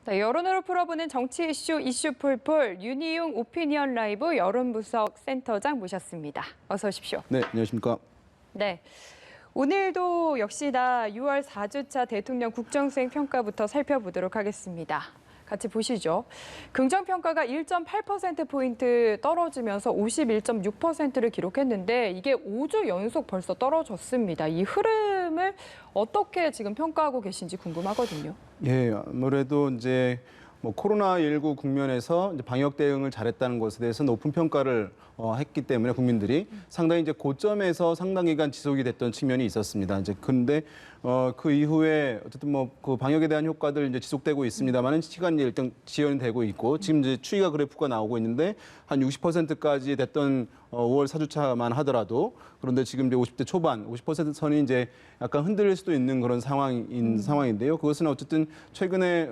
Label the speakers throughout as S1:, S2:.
S1: 자, 여론으로 풀어보는 정치 이슈 풀풀 윤희용 오피니언 라이브 여론분석 센터장 모셨습니다. 어서 오십시오.
S2: 네, 안녕하십니까.
S1: 네. 오늘도 역시나 6월 4주차 대통령 국정수행 평가부터 살펴보도록 하겠습니다. 같이 보시죠. 긍정평가가 1.8%포인트 떨어지면서 51.6%를 기록했는데 이게 5주 연속 벌써 떨어졌습니다. 이 흐름을 어떻게 지금 평가하고 계신지 궁금하거든요.
S2: 예, 아무래도 이제 코로나19 국면에서 이제 방역 대응을 잘했다는 것에 대해서 높은 평가를 했기 때문에 국민들이 상당히 이제 고점에서 상당 기간 지속이 됐던 측면이 있었습니다. 이제 근데 그 이후에 어쨌든 그 방역에 대한 효과들 이제 지속되고 있습니다만은 시간이 일단 지연이 되고 있고 지금 이제 추이가 그래프가 나오고 있는데 한 60%까지 됐던 5월 4주차만 하더라도 그런데 지금 이제 50대 초반, 50% 선이 이제 약간 흔들릴 수도 있는 그런 상황인데요. 그것은 어쨌든 최근에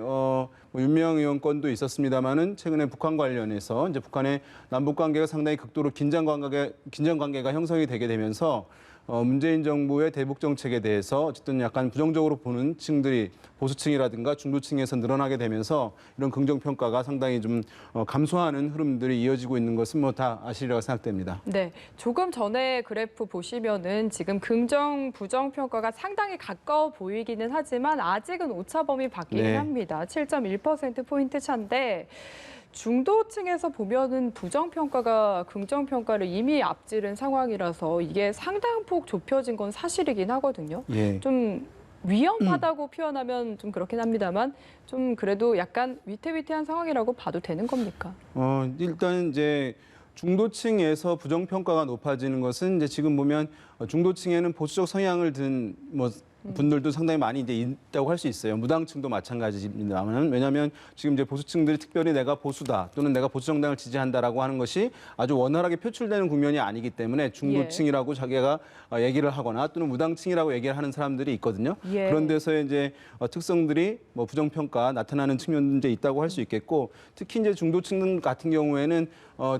S2: 윤미향 의원 건도 있었습니다만은 최근에 북한 관련해서 이제 북한의 남북 관계가 상당히 극도로 긴장 관계가 형성이 되게 되면서 문재인 정부의 대북 정책에 대해서 어쨌든 약간 부정적으로 보는 층들이 보수층이라든가 중도층에서 늘어나게 되면서 이런 긍정 평가가 상당히 좀 감소하는 흐름들이 이어지고 있는 것은 다 아시리라고 생각됩니다.
S1: 네, 조금 전에 그래프 보시면은 지금 긍정 부정 평가가 상당히 가까워 보이기는 하지만 아직은 오차범위 밖이긴 합니다. 7.1%포인트 차인데 중도층에서 보면은 부정평가가 긍정평가를 이미 앞지른 상황이라서 이게 상당폭 좁혀진 건 사실이긴 하거든요.
S2: 예.
S1: 좀 위험하다고 표현하면 좀 그렇긴 합니다만 좀 그래도 약간 위태위태한 상황이라고 봐도 되는 겁니까?
S2: 일단 이제 중도층에서 부정평가가 높아지는 것은 이제 지금 보면 중도층에는 보수적 성향을 든 분들도 상당히 많이 이제 있다고 할 수 있어요. 무당층도 마찬가지입니다만 왜냐하면 지금 이제 보수층들이 특별히 내가 보수다 또는 내가 보수 정당을 지지한다라고 하는 것이 아주 원활하게 표출되는 국면이 아니기 때문에 중도층이라고 자기가 얘기를 하거나 또는 무당층이라고 얘기를 하는 사람들이 있거든요. 그런 데서의 이제 특성들이 부정평가 나타나는 측면도 이제 있다고 할 수 있겠고 특히 이제 중도층 같은 경우에는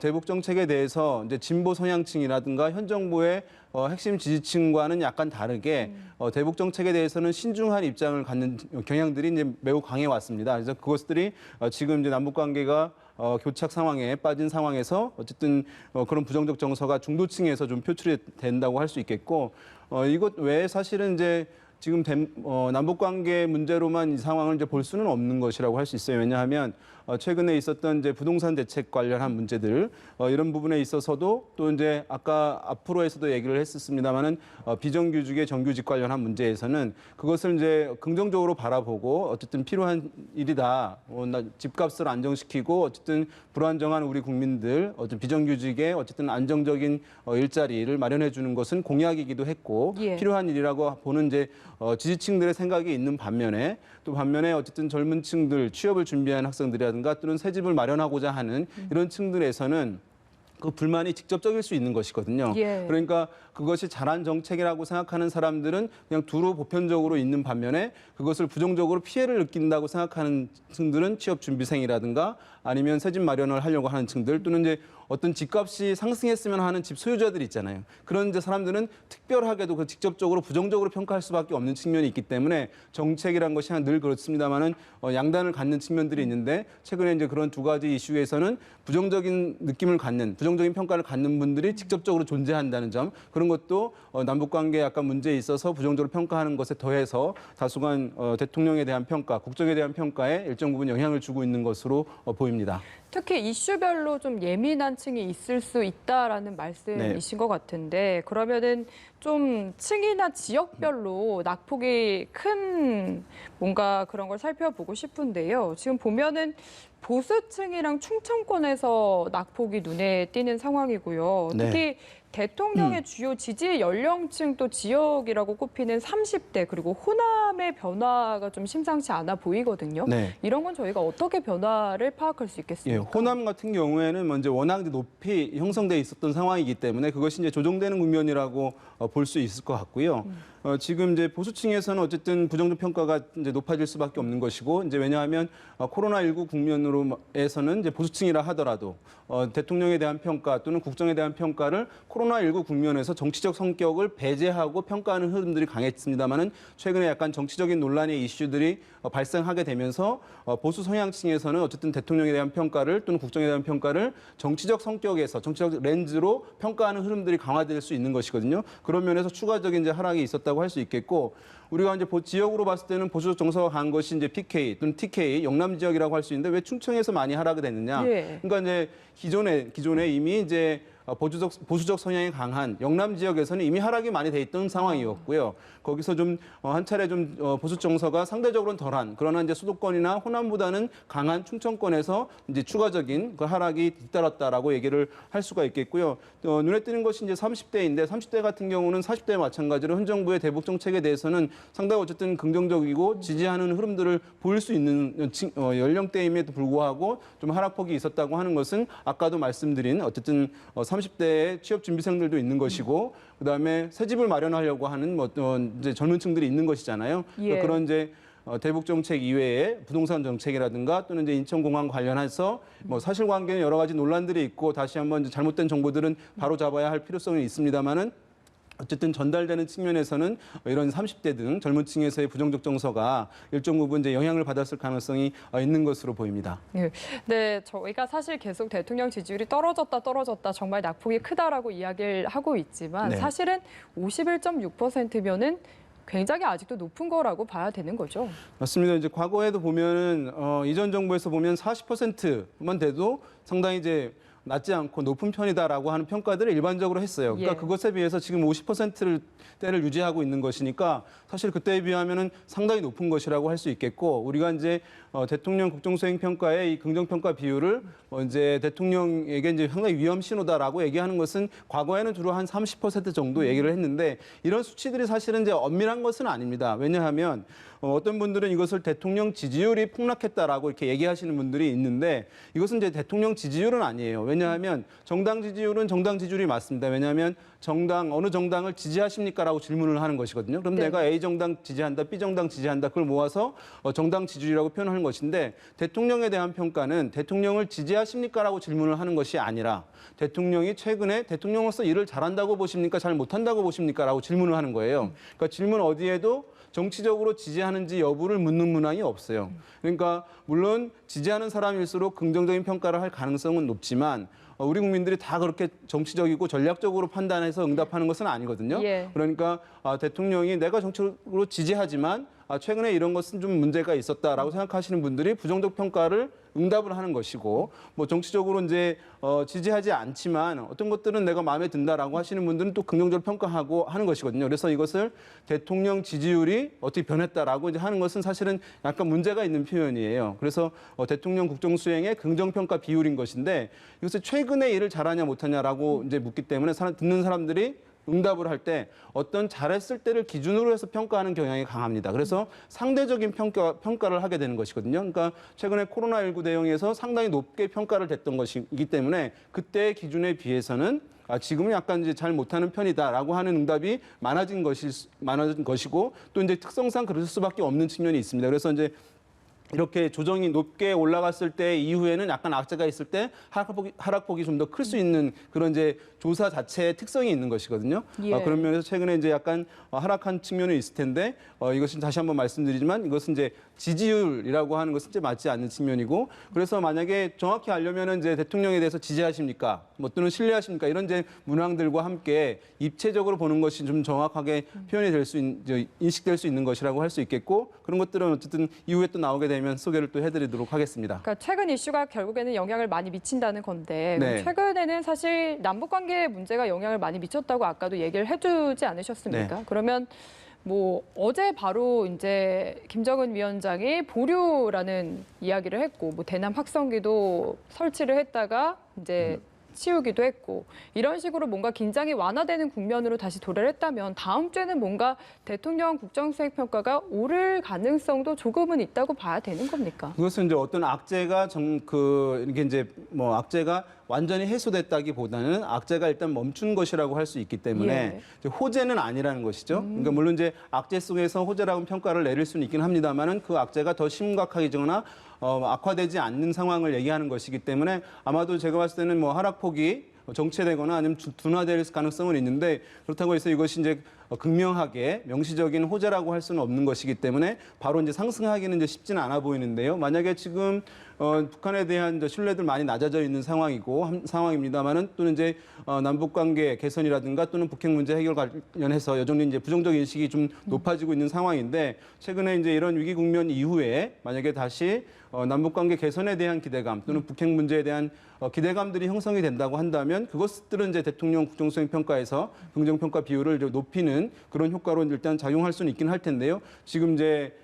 S2: 대북 정책에 대해서 이제 진보 성향층이라든가 현 정부의 핵심 지지층과는 약간 다르게 대북 정책에 대해서는 신중한 입장을 갖는 경향들이 이제 매우 강해 왔습니다. 그래서 그것들이 지금 이제 남북 관계가 교착 상황에 빠진 상황에서 어쨌든 그런 부정적 정서가 중도층에서 좀 표출이 된다고 할 수 있겠고 이것 외에 사실은 이제 지금 남북 관계 문제로만 이 상황을 이제 볼 수는 없는 것이라고 할 수 있어요. 왜냐하면 최근에 있었던 이제 부동산 대책 관련한 문제들 이런 부분에 있어서도 또 이제 아까 앞으로에서도 얘기를 했었습니다만은 비정규직의 정규직 관련한 문제에서는 그것을 이제 긍정적으로 바라보고 어쨌든 필요한 일이다. 집값을 안정시키고 어쨌든 불안정한 우리 국민들 어쨌든 비정규직의 어쨌든 안정적인 일자리를 마련해 주는 것은 공약이기도 했고 필요한 일이라고 보는 이제 지지층들의 생각이 있는 반면에 또 반면에 어쨌든 젊은 층들 취업을 준비하는 학생들이라든가 또는 새 집을 마련하고자 하는 이런 층들에서는 그 불만이 직접적일 수 있는 것이거든요. 그러니까 그것이 잘한 정책이라고 생각하는 사람들은 그냥 두루 보편적으로 있는 반면에 그것을 부정적으로 피해를 느낀다고 생각하는 층들은 취업 준비생이라든가 아니면 새 집 마련을 하려고 하는 층들 또는 이제 어떤 집값이 상승했으면 하는 집 소유자들 있잖아요. 그런 이제 사람들은 특별하게도 그 직접적으로 부정적으로 평가할 수밖에 없는 측면이 있기 때문에 정책이란 것이 늘 그렇습니다만은 양단을 갖는 측면들이 있는데 최근에 이제 그런 두 가지 이슈에서는 부정적인 느낌을 갖는 부정적인 평가를 갖는 분들이 직접적으로 존재한다는 점 그런 것도 남북 관계에 약간 문제에 있어서 부정적으로 평가하는 것에 더해서 다수간 대통령에 대한 평가, 국정에 대한 평가에 일정 부분 영향을 주고 있는 것으로 보입니다.
S1: 특히 이슈별로 좀 예민한 층이 있을 수 있다라는 말씀이신 것 같은데 그러면은 좀 층이나 지역별로 낙폭이 큰 뭔가 그런 걸 살펴보고 싶은데요. 지금 보면은 보수층이랑 충청권에서 낙폭이 눈에 띄는 상황이고요. 특히 대통령의 주요 지지 연령층 또 지역이라고 꼽히는 30대 그리고 호남의 변화가 좀 심상치 않아 보이거든요. 이런 건 저희가 어떻게 변화를 파악할 수 있겠습니까?
S2: 호남 같은 경우에는 먼저 워낙 높이 형성돼 있었던 상황이기 때문에 그것이 이제 조정되는 국면이라고 볼 수 있을 것 같고요. 지금 이제 보수층에서는 어쨌든 부정적 평가가 이제 높아질 수밖에 없는 것이고, 이제 왜냐하면 코로나19 국면으로에서는 이제 보수층이라 하더라도 대통령에 대한 평가 또는 국정에 대한 평가를 코로나19 국면에서 정치적 성격을 배제하고 평가하는 흐름들이 강했습니다만은 최근에 약간 정치적인 논란의 이슈들이 발생하게 되면서 보수 성향층에서는 어쨌든 대통령에 대한 평가를 또는 국정에 대한 평가를 정치적 성격에서 정치적 렌즈로 평가하는 흐름들이 강화될 수 있는 것이거든요. 그런 면에서 추가적인 이제 하락이 있었다고 할 수 있겠고, 우리가 이제 지역으로 봤을 때는 보수적 정서가 강한 것이 이제 PK 또는 TK 영남 지역이라고 할 수 있는데 왜 충청에서 많이 하락이 됐느냐?
S1: 예.
S2: 그러니까 이제 기존에 이미 이제 보수적 성향이 강한 영남 지역에서는 이미 하락이 많이 돼 있던 상황이었고요. 거기서 좀 한 차례 좀 보수 정서가 상대적으로는 덜한, 그러나 이제 수도권이나 호남보다는 강한 충청권에서 이제 추가적인 그 하락이 뒤따랐다라고 얘기를 할 수가 있겠고요. 눈에 띄는 것이 이제 30대인데 30대 같은 경우는 40대와 마찬가지로 현 정부의 대북 정책에 대해서는 상당히 어쨌든 긍정적이고 지지하는 흐름들을 보일 수 있는 연령대임에도 불구하고 좀 하락폭이 있었다고 하는 것은 아까도 말씀드린 어쨌든 30대의 취업 준비생들도 있는 것이고, 그다음에 새 집을 마련하려고 하는 이제 젊은 층들이 있는 것이잖아요.
S1: 예.
S2: 그런 이제 대북 정책 이외에 부동산 정책이라든가 또는 이제 인천공항 관련해서 사실관계는 여러 가지 논란들이 있고 다시 한번 이제 잘못된 정보들은 바로 잡아야 할 필요성이 있습니다만은 어쨌든 전달되는 측면에서는 이런 30대 등 젊은 층에서의 부정적 정서가 일정 부분 이제 영향을 받았을 가능성이 있는 것으로 보입니다.
S1: 네, 저희가 사실 계속 대통령 지지율이 떨어졌다 정말 낙폭이 크다라고 이야기를 하고 있지만
S2: 네.
S1: 사실은 51.6%면은 굉장히 아직도 높은 거라고 봐야 되는 거죠.
S2: 맞습니다. 이제 과거에도 보면은 이전 정부에서 보면 40%만 돼도 상당히 이제 낮지 않고 높은 편이다라고 하는 평가들을 일반적으로 했어요. 그러니까
S1: 예.
S2: 그것에 비해서 지금 50%대를 유지하고 있는 것이니까 사실 그때에 비하면은 상당히 높은 것이라고 할 수 있겠고, 우리가 이제 대통령 국정수행 평가의 이 긍정평가 비율을 이제 대통령에게 이제 상당히 위험 신호다라고 얘기하는 것은 과거에는 주로 한 30% 정도 얘기를 했는데 이런 수치들이 사실은 이제 엄밀한 것은 아닙니다. 왜냐하면 어떤 분들은 이것을 대통령 지지율이 폭락했다라고 이렇게 얘기하시는 분들이 있는데 이것은 이제 대통령 지지율은 아니에요. 왜냐하면 정당 지지율은 정당 지지율이 맞습니다. 왜냐하면 어느 정당을 지지하십니까라고 질문을 하는 것이거든요. 그럼
S1: 네.
S2: 내가 A 정당 지지한다, B 정당 지지한다, 그걸 모아서 정당 지지율이라고 표현하는 것인데 대통령에 대한 평가는 대통령을 지지하십니까라고 질문을 하는 것이 아니라 대통령이 최근에 대통령으로서 일을 잘한다고 보십니까, 잘 못한다고 보십니까라고 질문을 하는 거예요. 그러니까 질문 어디에도 정치적으로 지지하는지 여부를 묻는 문항이 없어요. 그러니까 물론 지지하는 사람일수록 긍정적인 평가를 할 가능성은 높지만 우리 국민들이 다 그렇게 정치적이고 전략적으로 판단해서 응답하는 것은 아니거든요.
S1: 예.
S2: 그러니까 대통령이 내가 정치적으로 지지하지만 최근에 이런 것은 좀 문제가 있었다라고 생각하시는 분들이 부정적 평가를 응답을 하는 것이고, 정치적으로 이제 지지하지 않지만 어떤 것들은 내가 마음에 든다라고 하시는 분들은 또 긍정적으로 평가하고 하는 것이거든요. 그래서 이것을 대통령 지지율이 어떻게 변했다라고 이제 하는 것은 사실은 약간 문제가 있는 표현이에요. 그래서 대통령 국정 수행의 긍정 평가 비율인 것인데 이것을 최근에 일을 잘하냐 못하냐라고 이제 묻기 때문에 듣는 사람들이 응답을 할 때 어떤 잘했을 때를 기준으로 해서 평가하는 경향이 강합니다. 그래서 상대적인 평가를 하게 되는 것이거든요. 그러니까 최근에 코로나19 대응에서 상당히 높게 평가를 됐던 것이기 때문에 그때의 기준에 비해서는 지금은 약간 이제 잘 못하는 편이다라고 하는 응답이 많아진 것이고 또 이제 특성상 그럴 수밖에 없는 측면이 있습니다. 그래서 이제 이렇게 조정이 높게 올라갔을 때 이후에는 약간 악재가 있을 때 하락폭이 좀 더 클 수 있는 그런 이제 조사 자체의 특성이 있는 것이거든요.
S1: 예.
S2: 그런 면에서 최근에 이제 약간 하락한 측면이 있을 텐데 이것은 다시 한번 말씀드리지만 이것은 이제 지지율이라고 하는 것은 이제 맞지 않는 측면이고, 그래서 만약에 정확히 알려면은 이제 대통령에 대해서 지지하십니까, 또는 신뢰하십니까 이런 이제 문항들과 함께 입체적으로 보는 것이 좀 정확하게 표현이 될 수 인식될 수 있는 것이라고 할 수 있겠고, 그런 것들은 어쨌든 이후에 또 나오게 되면 소개를 또 해드리도록 하겠습니다.
S1: 그러니까 최근 이슈가 결국에는 영향을 많이 미친다는 건데
S2: 네.
S1: 최근에는 사실 남북관계 문제가 영향을 많이 미쳤다고 아까도 얘기를 해주지 않으셨습니까?
S2: 네.
S1: 그러면 어제 바로 이제 김정은 위원장이 보류라는 이야기를 했고 대남 확성기도 설치를 했다가 이제 치우기도 했고 이런 식으로 뭔가 긴장이 완화되는 국면으로 다시 도래를 했다면 다음 주에는 뭔가 대통령 국정수행평가가 오를 가능성도 조금은 있다고 봐야 되는 겁니까?
S2: 그것은 이제 어떤 악재가 이게 이제 뭐 악재가 완전히 해소됐다기보다는 악재가 일단 멈춘 것이라고 할 수 있기 때문에 이제 호재는 아니라는 것이죠. 그러니까 물론 이제 악재 속에서 호재라고 평가를 내릴 수는 있긴 합니다만은 그 악재가 더 심각하거나 악화되지 않는 상황을 얘기하는 것이기 때문에 아마도 제가 봤을 때는 뭐 하락폭이 정체되거나 아니면 둔화될 가능성은 있는데 그렇다고 해서 이것이 이제 극명하게 명시적인 호재라고 할 수는 없는 것이기 때문에 바로 이제 상승하기는 이제 쉽지는 않아 보이는데요. 만약에 지금 북한에 대한 신뢰도 많이 낮아져 있는 상황입니다만은 또는 이제 남북 관계 개선이라든가 또는 북핵 문제 해결 관련해서 여전히 이제 부정적 인식이 좀 높아지고 있는 상황인데 최근에 이제 이런 위기 국면 이후에 만약에 다시 남북 관계 개선에 대한 기대감 또는 북핵 문제에 대한 기대감들이 형성이 된다고 한다면 그것들은 이제 대통령 국정수행 평가에서 긍정 평가 비율을 높이는 그런 효과로 일단 작용할 수는 있긴 할 텐데요. 지금 이제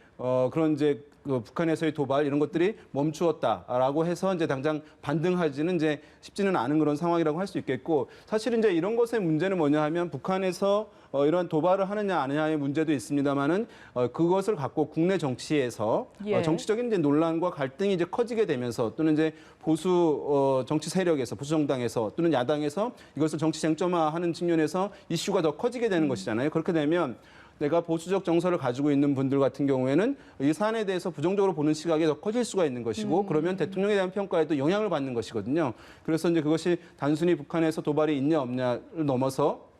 S2: 그런 이제 그 북한에서의 도발 이런 것들이 멈추었다라고 해서 이제 당장 반등하지는 이제 쉽지는 않은 그런 상황이라고 할 수 있겠고 사실 이제 이런 것의 문제는 뭐냐 하면 북한에서 이런 도발을 하느냐 안 하느냐의 문제도 있습니다만은 그것을 갖고 국내 정치에서 정치적인 이제 논란과 갈등이 이제 커지게 되면서 또는 이제 보수 정치 세력에서 보수 정당에서 또는 야당에서 이것을 정치 쟁점화하는 측면에서 이슈가 더 커지게 되는 것이잖아요. 그렇게 되면 내가 보수적 정서를 가지고 있는 분들 같은 경우에는 이 사안에 대해서 부정적으로 보는 시각이 더 커질 수가 있는 것이고 그러면 대통령에 대한 평가에도 영향을 받는 것이거든요. 그래서 이제 그것이 단순히 북한에서 도발이 있냐 없냐를 넘어서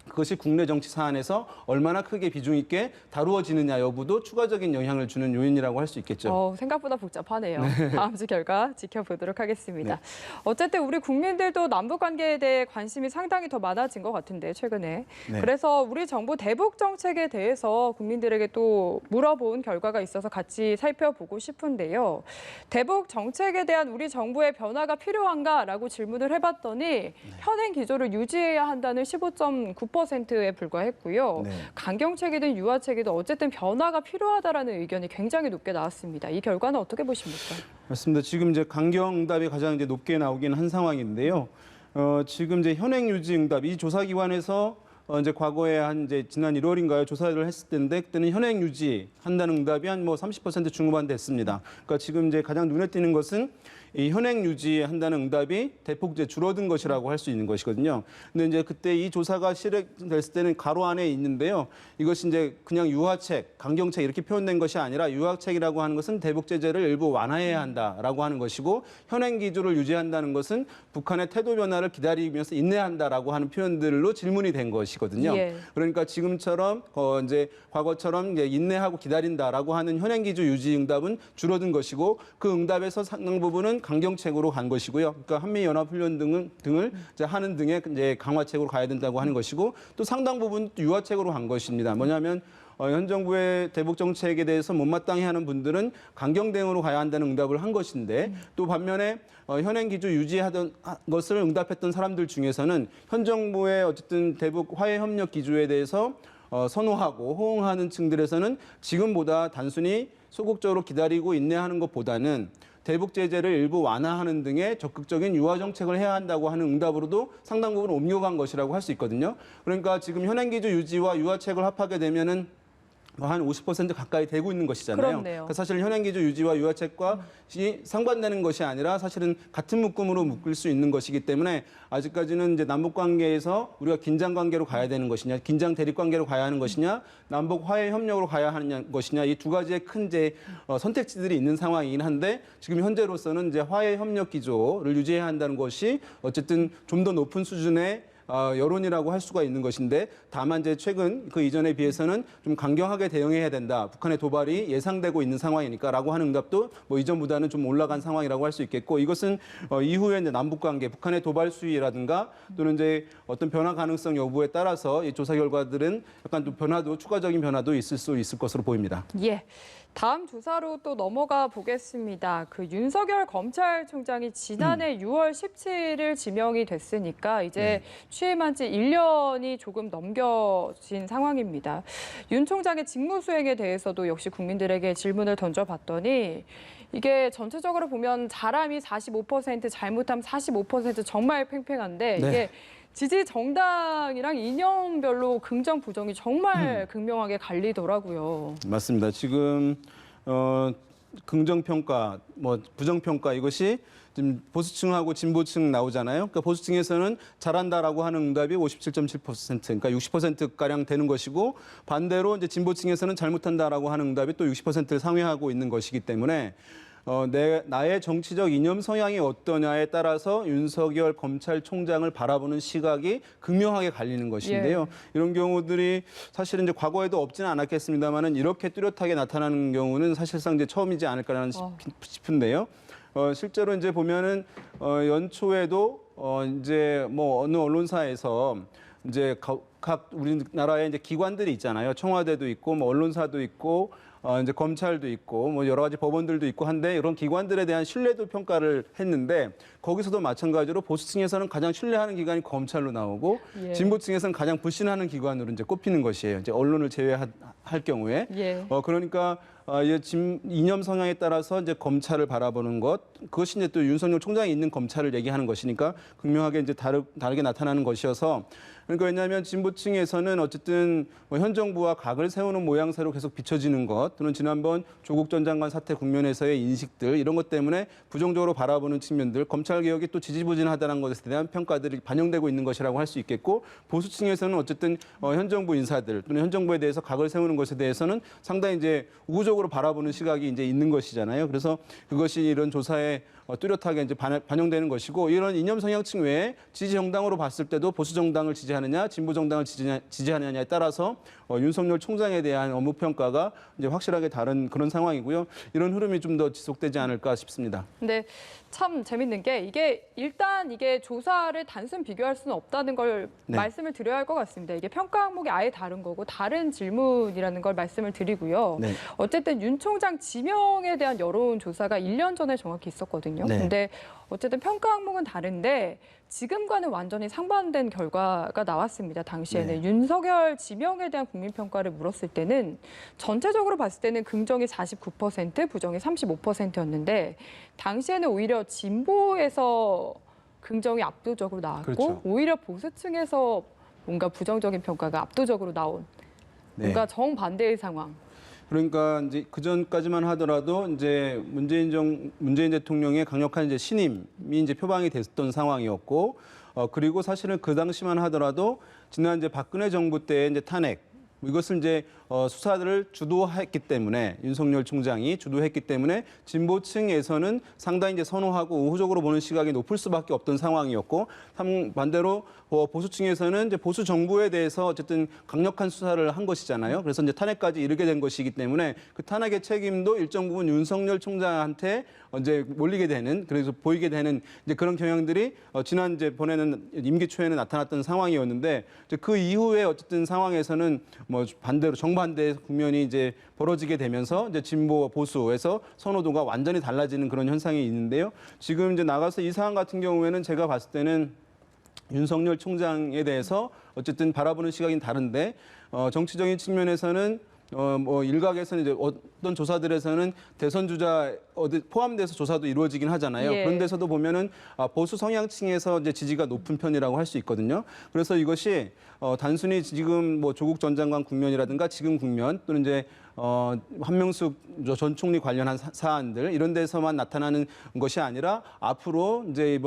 S2: 그것이 국내 정치 사안에서 얼마나 크게 비중 있게 다루어지느냐 여부도 추가적인 영향을 주는 요인이라고 할 수 있겠죠.
S1: 생각보다 복잡하네요. 다음 주 결과 지켜보도록 하겠습니다. 어쨌든 우리 국민들도 남북 관계에 대해 관심이 상당히 더 많아진 것 같은데 최근에. 그래서 우리 정부 대북 정책에 대해서 국민들에게 또 물어본 결과가 있어서 같이 살펴보고 싶은데요. 대북 정책에 대한 우리 정부의 변화가 필요한가라고 질문을 해봤더니 현행 기조를 유지해야 한다는 15.9%에 불과했고요. 강경책이든 유화책이든 어쨌든 변화가 필요하다라는 의견이 굉장히 높게 나왔습니다. 이 결과는 어떻게 보십니까?
S2: 맞습니다. 지금 이제 강경 응답이 가장 이제 높게 나오긴 한 상황인데요. 지금 이제 현행 유지 응답 이 조사 기관에서 이제 과거에 한 이제 지난 1월인가요 조사를 했을 때인데 그때는 현행 유지 한다는 응답이 한 뭐 30% 중후반 됐습니다. 그러니까 지금 이제 가장 눈에 띄는 것은 이 현행 유지한다는 응답이 대폭 이제 줄어든 것이라고 할 수 있는 것이거든요. 근데 이제 그때 이 조사가 실행됐을 때는 가로 안에 있는데요. 이것이 이제 그냥 유화책, 강경책 이렇게 표현된 것이 아니라 유화책이라고 하는 것은 대북 제재를 일부 완화해야 한다라고 하는 것이고 현행 기조를 유지한다는 것은 북한의 태도 변화를 기다리면서 인내한다라고 하는 표현들로 질문이 된 것이거든요. 그러니까 지금처럼 이제 과거처럼 이제 인내하고 기다린다라고 하는 현행 기조 유지 응답은 줄어든 것이고 그 응답에서 상당 부분은 강경책으로 간 것이고요. 그러니까 한미연합훈련 등을 이제 하는 등의 이제 강화책으로 가야 된다고 하는 것이고 또 상당 부분 유화책으로 간 것입니다. 뭐냐면 현 정부의 대북 정책에 대해서 못마땅해 하는 분들은 강경 대응으로 가야 한다는 응답을 한 것인데 또 반면에 현행 기조 유지하던 것을 응답했던 사람들 중에서는 현 정부의 어쨌든 대북 화해 협력 기조에 대해서 선호하고 호응하는 층들에서는 지금보다 단순히 소극적으로 기다리고 인내하는 것보다는 대북 제재를 일부 완화하는 등의 적극적인 유화 정책을 해야 한다고 하는 응답으로도 상당 부분 옮겨간 것이라고 할 수 있거든요. 그러니까 지금 현행 기조 유지와 유화책을 합하게 되면은 한 50% 가까이 되고 있는 것이잖아요. 그러니까 사실 현행 기조 유지와 유화책과 상반되는 것이 아니라 사실은 같은 묶음으로 묶을 수 있는 것이기 때문에 아직까지는 이제 남북 관계에서 우리가 긴장 관계로 가야 되는 것이냐, 긴장 대립 관계로 가야 하는 것이냐, 남북 화해 협력으로 가야 하는 것이냐 이 두 가지의 큰 이제 선택지들이 있는 상황이긴 한데 지금 현재로서는 이제 화해 협력 기조를 유지해야 한다는 것이 어쨌든 좀 더 높은 수준의 여론이라고 할 수가 있는 것인데 다만 이제 최근 그 이전에 비해서는 좀 강경하게 대응해야 된다. 북한의 도발이 예상되고 있는 상황이니까라고 하는 응답도 뭐 이전보다는 좀 올라간 상황이라고 할 수 있겠고 이것은 이후에 이제 남북 관계, 북한의 도발 수위라든가 또는 이제 어떤 변화 가능성 여부에 따라서 이 조사 결과들은 약간 또 추가적인 변화도 있을 수 있을 것으로 보입니다.
S1: 다음 조사로 또 넘어가 보겠습니다. 그 윤석열 검찰총장이 지난해 6월 17일 지명이 됐으니까 이제 취임한 지 1년이 조금 넘겨진 상황입니다. 윤 총장의 직무 수행에 대해서도 역시 국민들에게 질문을 던져봤더니 이게 전체적으로 보면 잘함이 45%, 잘못함 45% 정말 팽팽한데 이게 지지 정당이랑 이념별로 긍정 부정이 정말 극명하게 갈리더라고요.
S2: 맞습니다. 지금 긍정 평가, 뭐 부정 평가 이것이 지금 보수층하고 진보층 나오잖아요. 그러니까 보수층에서는 잘한다라고 하는 응답이 57.7%, 그러니까 60% 가량 되는 것이고 반대로 이제 진보층에서는 잘못한다라고 하는 응답이 또 60%를 상회하고 있는 것이기 때문에. 나의 정치적 이념 성향이 어떠냐에 따라서 윤석열 검찰총장을 바라보는 시각이 극명하게 갈리는 것인데요. 이런 경우들이 사실은 이제 과거에도 없지는 않았겠습니다만은 이렇게 뚜렷하게 나타나는 경우는 사실상 이제 처음이지 않을까라는 싶은데요. 실제로 이제 보면은 연초에도 이제 뭐 어느 언론사에서 이제 각 우리나라의 이제 기관들이 있잖아요. 청와대도 있고 뭐 언론사도 있고 이제 검찰도 있고 뭐 여러 가지 법원들도 있고 한데 이런 기관들에 대한 신뢰도 평가를 했는데 거기서도 마찬가지로 보수층에서는 가장 신뢰하는 기관이 검찰로 나오고 진보층에서는 가장 불신하는 기관으로 이제 꼽히는 것이에요. 이제 언론을 제외할 경우에 그러니까 이념 성향에 따라서 이제 검찰을 바라보는 것 그것이 이제 또 윤석열 총장이 있는 검찰을 얘기하는 것이니까 극명하게 이제 다르게 나타나는 것이어서 그러니까 왜냐하면 진보층에서는 어쨌든 뭐 현 정부와 각을 세우는 모양새로 계속 비춰지는 것 또는 지난번 조국 전 장관 사태 국면에서의 인식들 이런 것 때문에 부정적으로 바라보는 측면들 검찰 개혁이 또 지지부진하다는 것에 대한 평가들이 반영되고 있는 것이라고 할 수 있겠고 보수층에서는 어쨌든 현 정부 인사들 또는 현 정부에 대해서 각을 세우는 것에 대해서는 상당히 이제 우호적으로 바라보는 시각이 이제 있는 것이잖아요. 그래서 그것이 이런 조사에 뚜렷하게 이제 반영되는 것이고 이런 이념 성향층 외에 지지 정당으로 봤을 때도 보수 정당을 지지하느냐 진보 정당을 지지하느냐에 따라서 윤석열 총장에 대한 업무 평가가 이제 확실하게 다른 그런 상황이고요. 이런 흐름이 좀 더 지속되지 않을까 싶습니다.
S1: 근데 참 재밌는 게 이게 일단 이게 조사를 단순 비교할 수는 없다는 걸 말씀을 드려야 할 것 같습니다. 이게 평가 항목이 아예 다른 거고 다른 질문이라는 걸 말씀을 드리고요. 어쨌든 윤 총장 지명에 대한 여론 조사가 1년 전에 정확히 있었거든요. 근데 어쨌든 평가 항목은 다른데 지금과는 완전히 상반된 결과가 나왔습니다. 당시에는 윤석열 지명에 대한 국민평가를 물었을 때는 전체적으로 봤을 때는 긍정이 49%, 부정이 35%였는데 당시에는 오히려 진보에서 긍정이 압도적으로 나왔고 오히려 보수층에서 뭔가 부정적인 평가가 압도적으로 나온 뭔가 정반대의 상황.
S2: 그러니까 이제 그 전까지만 하더라도 이제 문재인 대통령의 강력한 이제 신임이 이제 표방이 됐던 상황이었고, 그리고 사실은 그 당시만 하더라도 지난 이제 박근혜 정부 때 이제 탄핵 이것을 이제 수사를 주도했기 때문에 윤석열 총장이 주도했기 때문에 진보층에서는 상당히 이제 선호하고 우호적으로 보는 시각이 높을 수밖에 없던 상황이었고 반대로 보수층에서는 이제 보수 정부에 대해서 어쨌든 강력한 수사를 한 것이잖아요. 그래서 이제 탄핵까지 이르게 된 것이기 때문에 그 탄핵의 책임도 일정 부분 윤석열 총장한테 이제 몰리게 되는 그래서 보이게 되는 이제 그런 경향들이 지난 이제 번에는 임기 초에는 나타났던 상황이었는데 이제 그 이후에 어쨌든 상황에서는 뭐 반대로 정반대의 국면이 이제 벌어지게 되면서 이제 진보 보수에서 선호도가 완전히 달라지는 그런 현상이 있는데요. 지금 이제 나가서 이 상황 같은 경우에는 제가 봤을 때는 윤석열 총장에 대해서 어쨌든 바라보는 시각이 다른데 정치적인 측면에서는 뭐 일각에서는 이제 어떤 조사들에서는 대선 주자 포함돼서 조사도 이루어지긴 하잖아요. 그런 데서도 보면은 보수 성향층에서 이제 지지가 높은 편이라고 할 수 있거든요. 그래서 이것이 단순히 지금 뭐 조국 전 장관 국면이라든가 지금 국면 또는 이제 한명숙 전 총리 관련한 사안들 이런 데서만 나타나는 것이 아니라 앞으로 이제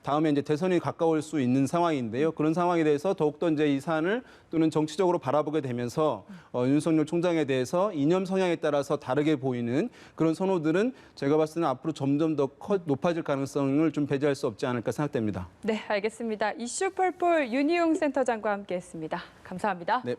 S2: 다음에 이제 대선이 가까울 수 있는 상황인데요. 그런 상황에 대해서 더욱더 이제 이 사안을 또는 정치적으로 바라보게 되면서 윤석열 총장에 대해서 이념 성향에 따라서 다르게 보이는 그런 선호들은 제가 봤을 때는 앞으로 점점 더 높아질 가능성을 좀 배제할 수 없지 않을까 생각됩니다.
S1: 네, 알겠습니다. 이슈 펄펄 윤희용 센터장과 함께했습니다. 감사합니다.
S2: 네.